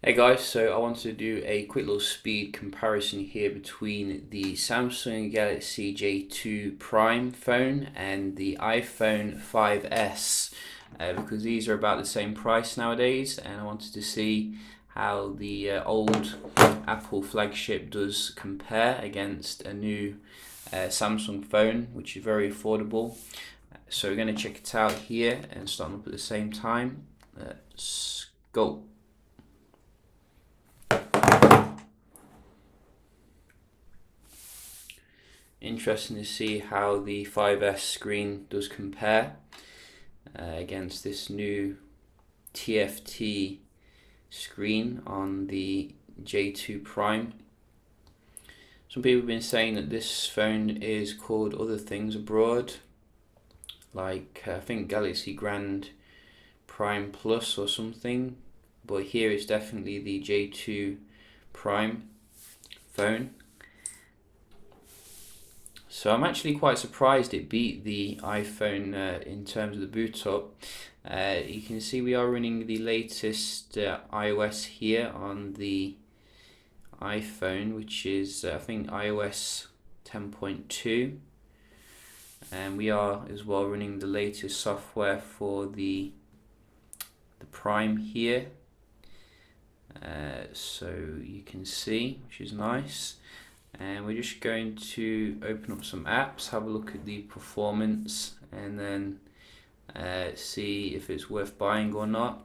Hey guys, so I want to do a quick little speed comparison here between the Samsung Galaxy J2 Prime phone and the iPhone 5S because these are about the same price nowadays, and I wanted to see how the old Apple flagship does compare against a new Samsung phone, which is very affordable. So we're going to check it out here and start them up at the same time. Let's go. Interesting to see how the 5S screen does compare against this new TFT screen on the J2 Prime. Some people have been saying that this phone is called other things abroad, like I think Galaxy Grand Prime Plus or something, but here it's definitely the J2 Prime phone. So I'm actually quite surprised it beat the iPhone in terms of the boot up. You can see we are running the latest iOS here on the iPhone, which is I think iOS 10.2, and we are as well running the latest software for the Prime here. So you can see, which is nice. And we're just going to open up some apps, have a look at the performance, and then see if it's worth buying or not.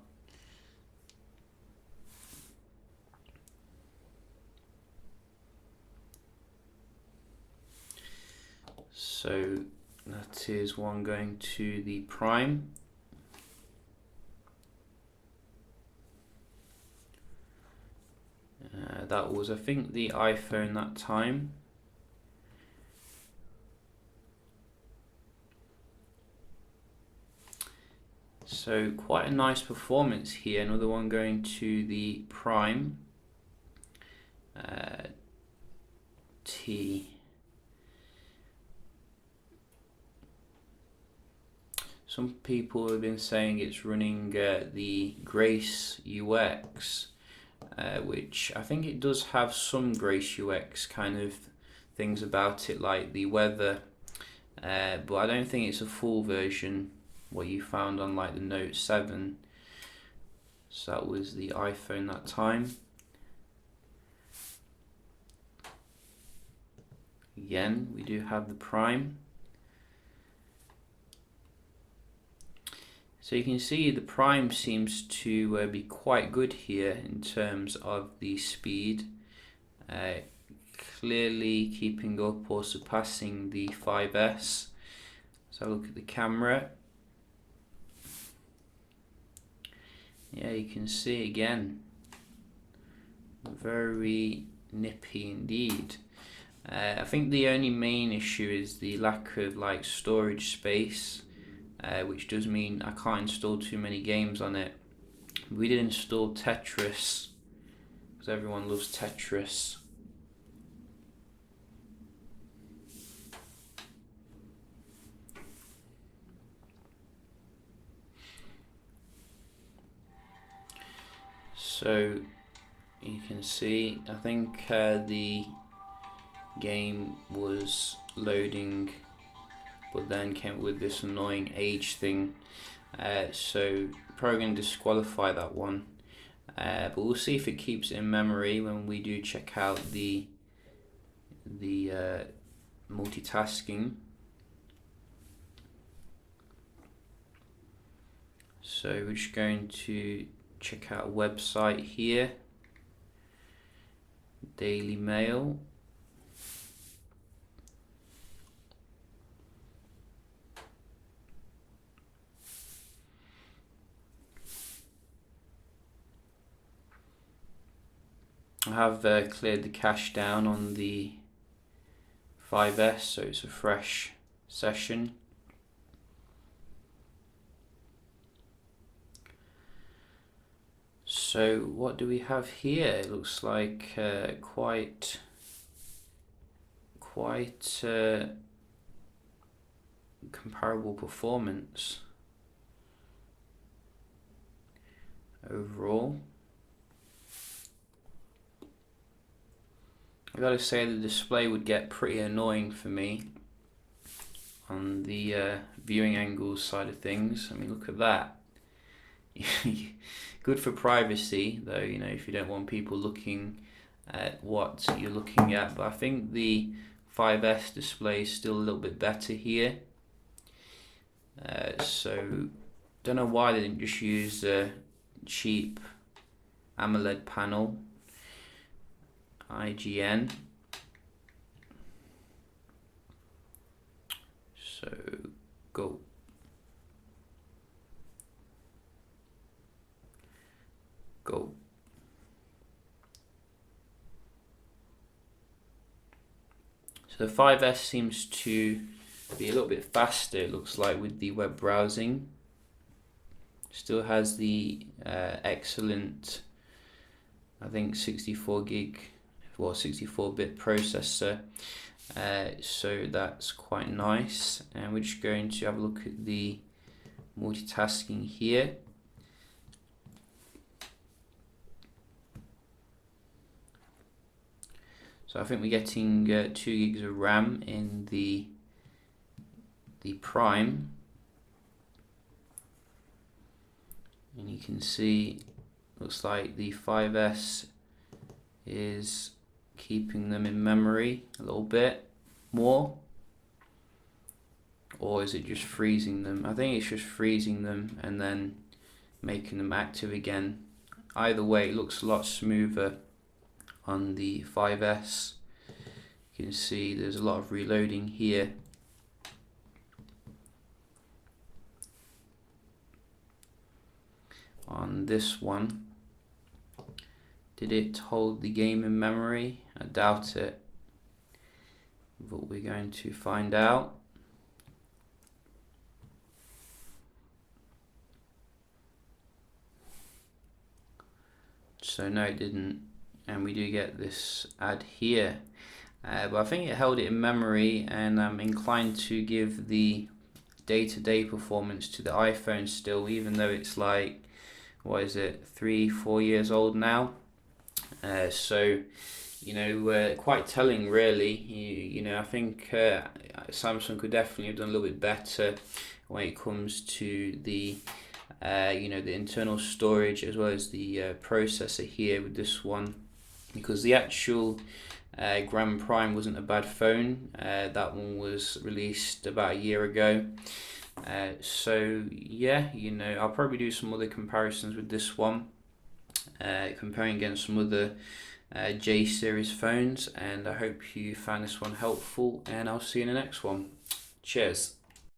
So that is one going to the Prime. That was, I think, the iPhone that time. So quite a nice performance here. Another one going to the Prime T. Some people have been saying it's running the Grace UX, which I think it does have some Grace UX kind of things about it, like the weather, but I don't think it's a full version, what you found on like the Note 7. So that was the iPhone that time. Again, we do have the Prime. So you can see the Prime seems to be quite good here in terms of the speed, clearly keeping up or surpassing the 5S. So look at the camera. Yeah, you can see again, very nippy indeed. I think the only main issue is the lack of like storage space, which does mean I can't install too many games on it. We did install Tetris, because everyone loves Tetris. So you can see, I think the game was loading, but then came with this annoying age thing. So probably going to disqualify that one. But we'll see if it keeps it in memory when we do check out the multitasking. So we're just going to check out a website here, Daily Mail. I have cleared the cache down on the 5S, so it's a fresh session. So what do we have here? It looks like quite comparable performance overall. I gotta say the display would get pretty annoying for me on the viewing angles side of things. I mean, look at that. Good for privacy, though, you know, if you don't want people looking at what you're looking at. But I think the 5S display is still a little bit better here. So, don't know why they didn't just use a cheap AMOLED panel. IGN. So, go. Go. So the 5S seems to be a little bit faster, it looks like, with the web browsing. Still has the excellent, I think, 64-bit processor. So that's quite nice. And we're just going to have a look at the multitasking here. So I think we're getting 2 gigs of RAM in the Prime, and you can see looks like the 5S is keeping them in memory a little bit more, or is it just freezing them? I think it's just freezing them and then making them active again. Either way, it looks a lot smoother on the 5S. You can see there's a lot of reloading here. On this one, did it hold the game in memory? I doubt it, but we're going to find out. So no, it didn't. And we do get this ad here, but I think it held it in memory, and I'm inclined to give the day-to-day performance to the iPhone still, even though it's like, what is it, 3-4 years old now. So you know, quite telling really. You know, I think Samsung could definitely have done a little bit better when it comes to the you know, the internal storage as well as the processor here with this one, because the actual Grand Prime wasn't a bad phone. That one was released about a year ago. So yeah, you know, I'll probably do some other comparisons with this one, comparing against some other J series phones, and I hope you found this one helpful, and I'll see you in the next one. Cheers.